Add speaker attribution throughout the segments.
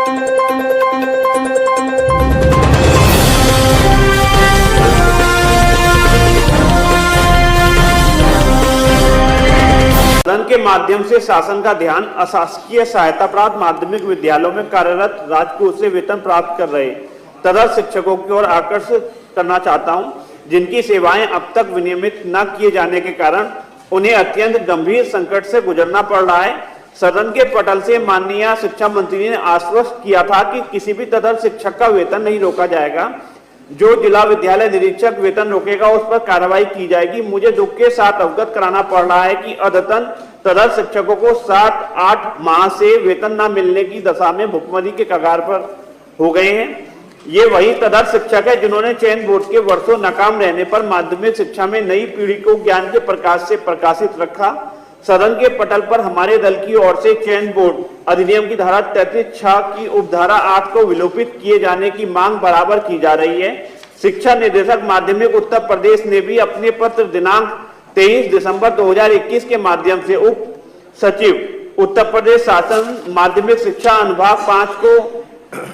Speaker 1: सदन के माध्यम से शासन का ध्यान अशासकीय सहायता प्राप्त माध्यमिक विद्यालयों में कार्यरत राजकोष से वेतन प्राप्त कर रहे तदर्थ शिक्षकों की ओर आकर्षित करना चाहता हूं, जिनकी सेवाएं अब तक विनियमित न किए जाने के कारण उन्हें अत्यंत गंभीर संकट से गुजरना पड़ रहा है। सदन के पटल से माननीय शिक्षा मंत्री ने आश्वस्त किया था कि किसी भी तदर्थ शिक्षक का वेतन नहीं रोका जाएगा। जो जिला विद्यालय निरीक्षक वेतन रोकेगा उस पर कार्रवाई की जाएगी। मुझे दुख के साथ अवगत कराना पड़ रहा है कि अद्यतन तदर्थ शिक्षकों को 7-8 माह से वेतन न मिलने की दशा में भुखमरी के कगार पर हो गए हैं। ये वही तदर्थ शिक्षक है जिन्होंने चयन बोर्ड के वर्षों नाकाम रहने पर माध्यमिक शिक्षा में नई पीढ़ी को ज्ञान के प्रकाश से प्रकाशित रखा। सदन के पटल पर हमारे दल की ओर से चयन बोर्ड अधिनियम की धारा 33(6) की उपधारा 8 को विलोपित किए जाने की मांग बराबर की जा रही है। शिक्षा निदेशक माध्यमिक उत्तर प्रदेश ने भी अपने पत्र दिनांक 23 दिसंबर 2021 के माध्यम से उप सचिव उत्तर प्रदेश शासन माध्यमिक शिक्षा अनुभाग 5 को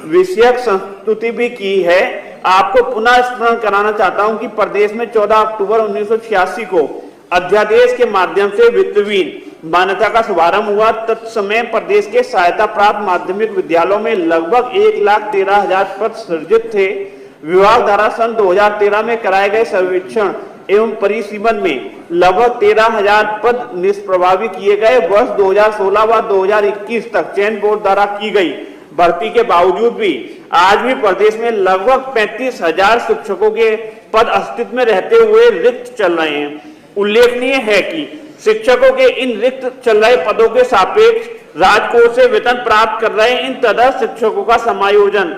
Speaker 1: विषयक संस्तुति भी की है। आपको पुनः स्मरण कराना चाहता हूं कि प्रदेश में 14 अक्टूबर 1986 को अध्यादेश के माध्यम से वित्तहीन मान्यता का शुभारंभ हुआ। तत्समय प्रदेश के सहायता प्राप्त माध्यमिक विद्यालयों में लगभग 1,13,000 पद सृजित थे। विभाग द्वारा सन 2013 में कराए गए सर्वेक्षण एवं परिसीमन में लगभग 13,000 पद निष्प्रभावी किए गए। वर्ष 2016 व 2021 तक चयन बोर्ड द्वारा की गई भर्ती के बावजूद भी आज भी प्रदेश में लगभग 35,000 शिक्षकों के पद अस्तित्व में रहते हुए रिक्त चल रहे हैं। उल्लेखनीय है कि शिक्षकों के इन रिक्त चल रहे पदों के सापेक्ष राजकोष से वेतन प्राप्त कर रहे इन तदर्थ शिक्षकों का समायोजन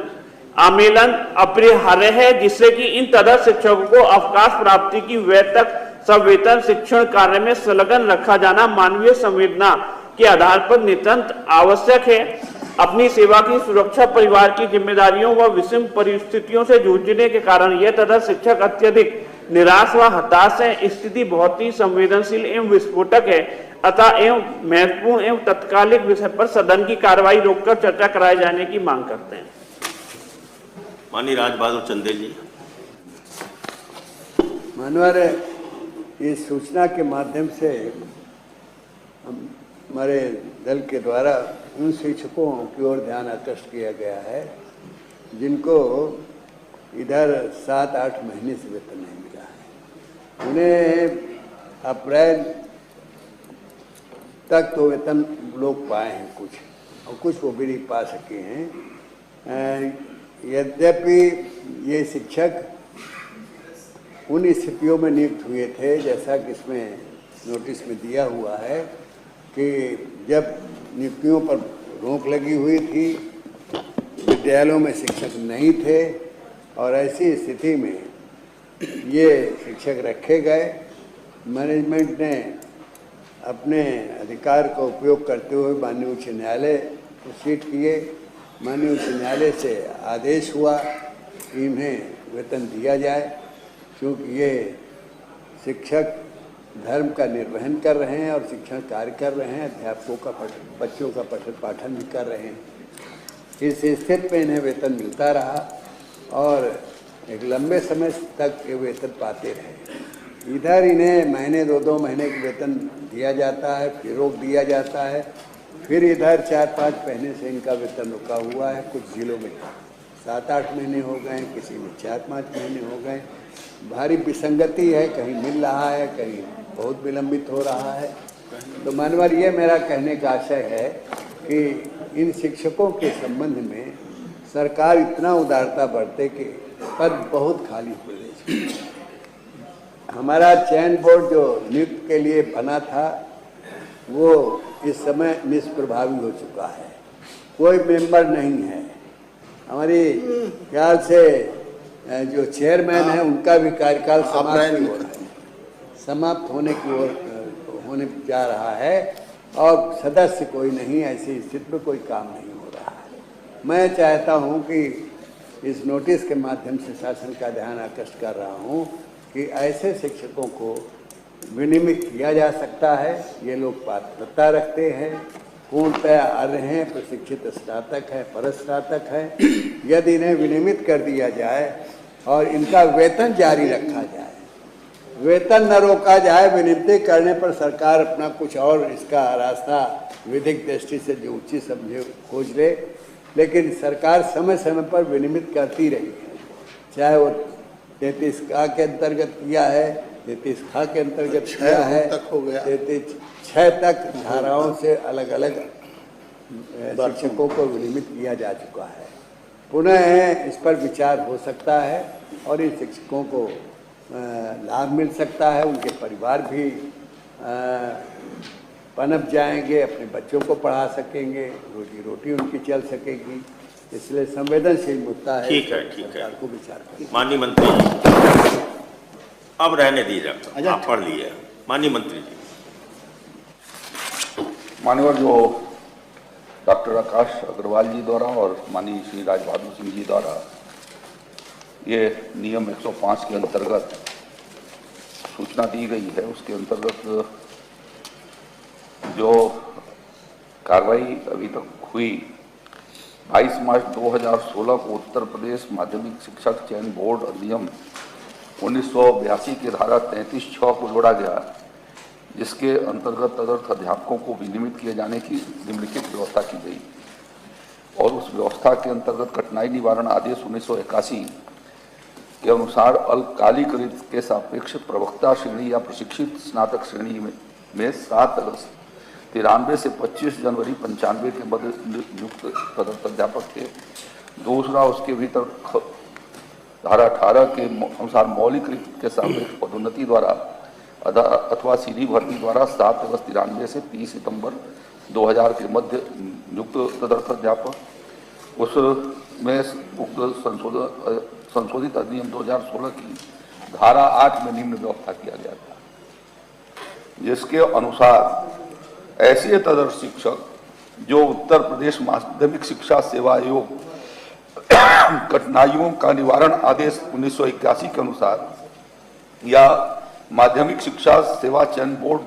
Speaker 1: आमेलन अपरिहार्य है, जिससे कि इन तदर्थ शिक्षकों को अवकाश प्राप्ति की वैध तक सवेतन शिक्षण कार्य में संलग्न रखा जाना मानवीय संवेदना के आधार पर नितांत आवश्यक है। अपनी सेवा की सुरक्षा, परिवार की जिम्मेदारियों व विषम परिस्थितियों से जूझने के कारण यह तदर्थ शिक्षक अत्यधिक निराश व हताश है। स्थिति बहुत ही संवेदनशील एवं विस्फोटक है, अतः एवं महत्वपूर्ण एवं तत्कालिक विषय पर सदन की कार्रवाई रोककर चर्चा कराए जाने की मांग करते हैं।
Speaker 2: माननीय राज बहादुर चंदेल जी।
Speaker 3: मानवर, इस सूचना के माध्यम से हमारे दल के द्वारा उन शिक्षकों की ओर ध्यान आकर्षित किया गया है जिनको इधर 7-8 महीने से वेतन नहीं मिला है। उन्हें अप्रैल तक तो वेतन लोग पाए हैं कुछ, और कुछ वो भी नहीं पा सके हैं। यद्यपि ये शिक्षक उन स्थितियों में नियुक्त हुए थे जैसा कि इसमें नोटिस में दिया हुआ है कि जब नियुक्तियों पर रोक लगी हुई थी, विद्यालयों में शिक्षक नहीं थे और ऐसी स्थिति में ये शिक्षक रखे गए। मैनेजमेंट ने अपने अधिकार का उपयोग करते हुए माननीय उच्च न्यायालय प्रोसीड किए। माननीय उच्च न्यायालय से आदेश हुआ कि इन्हें वेतन दिया जाए, क्योंकि ये शिक्षक धर्म का निर्वहन कर रहे हैं और शिक्षण कार्य कर रहे हैं, अध्यापकों का बच्चों का पठन पाठन भी कर रहे हैं। इस स्थिति में इन्हें वेतन मिलता रहा और एक लंबे समय तक ये वेतन पाते रहे। इधर इन्हें महीने 2-2 महीने की वेतन दिया जाता है, फिर रोक दिया जाता है, फिर इधर 4-5 महीने से इनका वेतन रुका हुआ है। कुछ जिलों में 7-8 महीने हो गए, किसी में 4-5 महीने हो गए। भारी विसंगति है, कहीं मिल रहा है, कहीं बहुत विलंबित हो रहा है। तो मानवर, ये मेरा कहने का आशय है कि इन शिक्षकों के संबंध में सरकार इतना उदारता बरते कि पद बहुत खाली प्रदेश। हमारा चयन बोर्ड जो नियुक्त के लिए बना था वो इस समय निष्प्रभावी हो चुका है, कोई मेंबर नहीं है। हमारी ख्याल से जो चेयरमैन है उनका भी कार्यकाल समाप्त होने की ओर होने जा रहा है और सदस्य कोई नहीं, ऐसी स्थिति में कोई काम नहीं हो रहा है। मैं चाहता हूं कि इस नोटिस के माध्यम से शासन का ध्यान आकर्षित कर रहा हूं कि ऐसे शिक्षकों को विनियमित किया जा सकता है। ये लोग पात्रता रखते हैं, पूर्णतः अर्ह हैं, प्रशिक्षित स्नातक है, परस्नातक है। यदि इन्हें विनियमित कर दिया जाए और इनका वेतन जारी रखा जाए, वेतन न रोका जाए, विनियमित करने पर सरकार अपना कुछ और इसका रास्ता विधिक दृष्टि से जो उचित समझे खोज ले, लेकिन सरकार समय समय पर विनियमित करती रही है। चाहे वो 33 के अंतर्गत किया है, 33 के अंतर्गत किया है, 33(6) तक धाराओं से अलग अलग शिक्षकों को विनियमित किया जा चुका है। पुनः इस पर विचार हो सकता है और इन शिक्षकों को लाभ मिल सकता है, उनके परिवार भी पनप जाएंगे, अपने बच्चों को पढ़ा सकेंगे, रोजी रोटी उनकी चल सकेगी। इसलिए संवेदनशील मुद्दा है।
Speaker 2: ठीक है।
Speaker 3: को विचार करें।
Speaker 2: माननीय मंत्री जी, अब रहने दीजिए, आप पढ़ लिए। माननीय मंत्री जी।
Speaker 4: मान्यवर जो डॉक्टर आकाश अग्रवाल जी द्वारा और माननीय श्री राज बहादुर सिंह जी द्वारा ये नियम 105 के अंतर्गत सूचना दी गई है, उसके अंतर्गत जो कार्रवाई अभी तक हुई, 22 मार्च 2016 को उत्तर प्रदेश माध्यमिक शिक्षक चयन बोर्ड अधिनियम 1982 की धारा 33(6) को जोड़ा गया, जिसके अंतर्गत तदर्थ अध्यापकों को विनियमित किए जाने की निम्नलिखित व्यवस्था की गई। और उस व्यवस्था के अंतर्गत कठिनाई निवारण आदेश 1981 के अनुसार अल्पकालिक के सापेक्ष प्रवक्ता श्रेणी या प्रशिक्षित स्नातक श्रेणी में 7 अगस्त 93 से 25 जनवरी 95 के मध्य नियुक्त तदर्थ अध्यापक थे। दूसरा, उसके भीतर धारा 18 के अनुसार मौलिक के सापेक्ष पदोन्नति द्वारा अथवा सीधी भर्ती द्वारा 7 अगस्त 93 से 30 सितंबर 2000 के मध्य नियुक्त तदर्थ अध्यापक। उसमें उक्त संशोधित अधिनियम 2016 की धारा 8 में निम्न व्यवस्था किया गया था, जिसके अनुसार ऐसे तदर्थ शिक्षक जो उत्तर प्रदेश माध्यमिक शिक्षा सेवा आयोग कठिनाइयों का निवारण आदेश 1981 के अनुसार या माध्यमिक शिक्षा सेवा चयन बोर्ड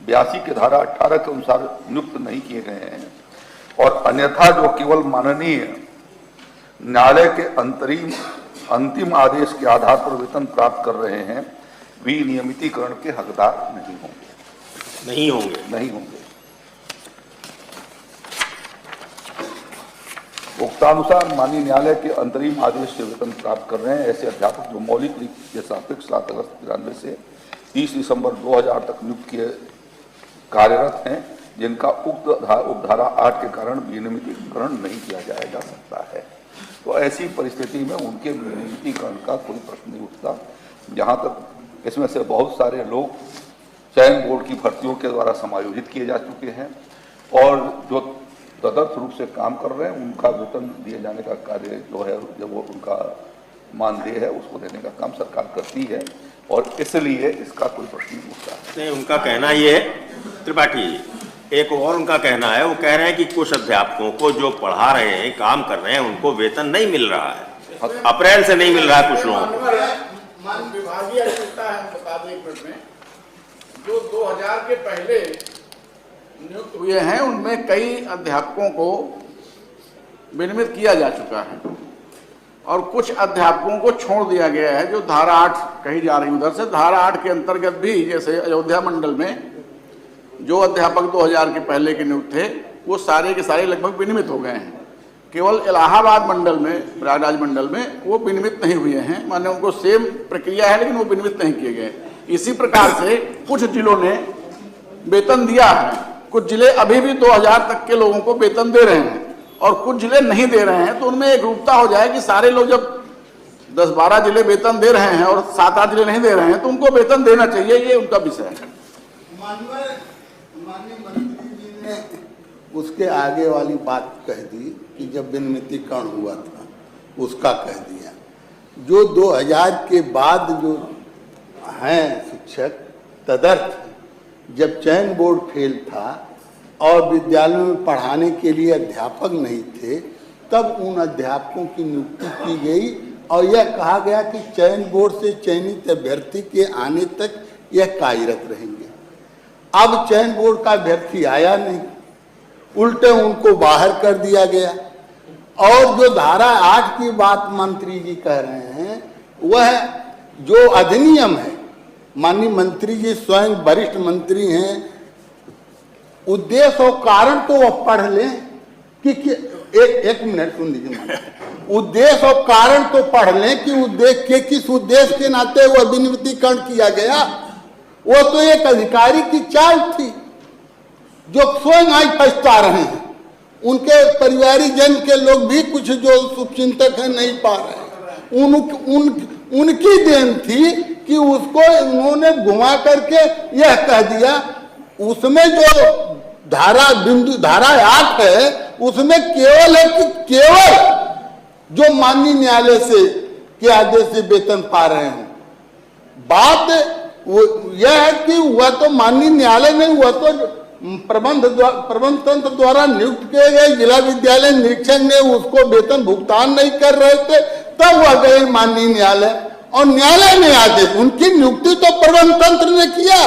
Speaker 4: 82 के धारा 18 के अनुसार नियुक्त नहीं किए गए हैं और अन्यथा जो केवल माननीय न्यायालय के अंतिम आदेश के आधार पर वेतन प्राप्त कर रहे हैं, विनियमितीकरण के हकदार नहीं होंगे। उक्तानुसार माननीय न्यायालय के अंतरिम आदेश से वेतन प्राप्त कर रहे हैं ऐसे अध्यापक जो मौलिक के सापेक्ष 7 अगस्त 93 से 30 दिसंबर 2000 तक नियुक्त किए कार्यरत हैं, जिनका उक्त उपधारा 8 के कारण विनियमितीकरण नहीं किया जाया जा सकता है। तो ऐसी परिस्थिति में उनके विनियमितीकरण का कोई प्रश्न नहीं उठता। जहाँ तक इसमें से बहुत सारे लोग चयन बोर्ड की भर्तियों के द्वारा समायोजित किए जा चुके हैं और जो तदर्थ रूप से काम कर रहे हैं, उनका वेतन दिए जाने का कार्य जो है, जब वो उनका मानदेय है उसको देने का काम सरकार करती है और इसलिए इसका कोई प्रश्न नहीं उठता
Speaker 2: नहीं। उनका कहना ये है, त्रिपाठी जी, एक और उनका कहना है, वो कह रहे हैं कि कुछ अध्यापकों को जो पढ़ा रहे हैं, काम कर रहे हैं, उनको वेतन नहीं मिल रहा है, अप्रैल से नहीं मिल रहा है कुछ लोगों को।
Speaker 5: विभागीय आयुक्ता है, बता दें एक मिनट में, जो 2000 के पहले नियुक्त हुए हैं उनमें कई अध्यापकों को विनियमित किया जा चुका है और कुछ अध्यापकों को छोड़ दिया गया है, जो धारा 8 कही जा रही उधर से। धारा 8 के अंतर्गत भी, जैसे अयोध्या मंडल में जो अध्यापक 2000 के पहले के नियुक्त थे, वो सारे के सारे लगभग विनियमित हो गए हैं। केवल इलाहाबाद मंडल में, प्रयागराज मंडल में वो विनियमित नहीं हुए हैं, माने उनको सेम प्रक्रिया है लेकिन वो विनियमित नहीं किए गए। इसी प्रकार से कुछ जिलों ने वेतन दिया है, कुछ जिले अभी भी 2000 तक के लोगों को वेतन दे रहे हैं और कुछ जिले नहीं दे रहे हैं। तो उनमें एक रूपता हो जाए कि सारे लोग जब 10-12 जिले वेतन दे रहे हैं और 7-8 जिले नहीं दे रहे हैं, तो उनको वेतन देना चाहिए, ये उनका विषय है।
Speaker 6: माननीय मंत्री जी ने उसके आगे वाली बात कह दी कि जब विनियमितीकरण हुआ था उसका कह दिया। जो 2000 के बाद जो हैं शिक्षक तदर्थ, जब चयन बोर्ड फेल था और विद्यालयों में पढ़ाने के लिए अध्यापक नहीं थे, तब उन अध्यापकों की नियुक्ति की गई और यह कहा गया कि चयन बोर्ड से चयनित अभ्यर्थी के आने तक यह कार्यरत रहेंगे। अब चयन बोर्ड का अभ्यर्थी आया नहीं, उल्टे उनको बाहर कर दिया गया। और जो धारा 8 की बात मंत्री जी कह रहे हैं, वह जो अधिनियम है, माननीय मंत्री जी स्वयं वरिष्ठ मंत्री हैं, उद्देश्य और कारण तो वह पढ़ लें कि एक मिनट सुन लीजिए। उद्देश्य और कारण तो पढ़ लें कि उद्देश्य के किस उद्देश्य के नाते वह विनियमितीकरण किया गया। वो तो एक अधिकारी की चाल थी जो स्वयं आज पछता रहे हैं। उनके परिवारिक जन के लोग भी कुछ जो शुभचिंतक हैं नहीं पा रहे हैं। उनकी देन थी कि उसको उन्होंने घुमा करके यह कह दिया। उसमें जो धारा 8 है उसमें केवल है कि केवल जो माननीय न्यायालय से के आदेश से वेतन पा रहे हैं। बात यह है कि वह तो माननीय न्यायालय नहीं, वह तो प्रबंध तंत्र द्वारा नियुक्त किए गए जिला विद्यालय निरीक्षक ने उसको वेतन भुगतान नहीं कर रहे थे, तब वह गए माननीय न्यायालय और न्यायालय ने आदेश, उनकी नियुक्ति तो प्रबंध तंत्र ने किया।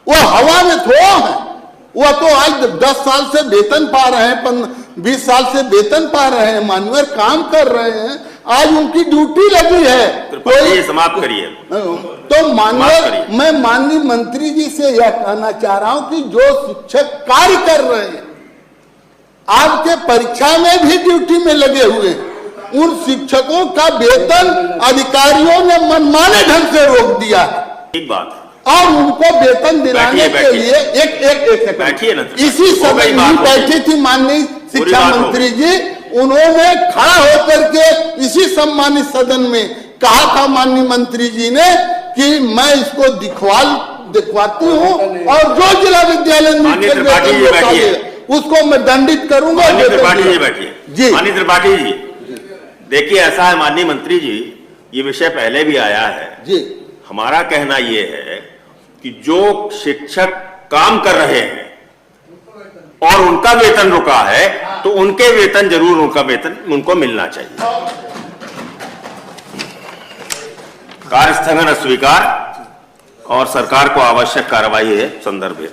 Speaker 6: वह हवा में थोड़ा है। वह तो आज 10 साल से वेतन पा रहे हैं, 20 साल से वेतन पा रहे हैं, मानवर काम कर रहे हैं। आज उनकी ड्यूटी लगी है।
Speaker 2: कोई समाप्त करिए।
Speaker 6: तो मैं माननीय मंत्री जी से यह कहना चाह रहा हूं कि जो शिक्षक कार्य कर रहे हैं, आपके परीक्षा में भी ड्यूटी में लगे हुए हैं, उन शिक्षकों का वेतन अधिकारियों ने मनमाने ढंग से रोक दिया है।
Speaker 2: एक बात
Speaker 6: और उनको वेतन दिलाने के लिए एक सेकंड, इसी सदन में बैठी थी माननीय शिक्षा मंत्री जी, उन्होंने खड़ा होकर के इसी सम्मानित सदन में कहा था माननीय मंत्री जी ने कि मैं इसको दिखवाती हूँ और जो जिला विद्यालय में उसको मैं दंडित करूंगा।
Speaker 2: माननीय त्रिपाठी जी, देखिए ऐसा है माननीय मंत्री जी, ये विषय पहले भी आया है
Speaker 6: जी।
Speaker 2: हमारा कहना ये है कि जो शिक्षक काम कर रहे हैं और उनका वेतन रुका है तो उनके वेतन जरूर उनको मिलना चाहिए। कार्य स्थगन अस्वीकार और सरकार को आवश्यक कार्रवाई है संदर्भित।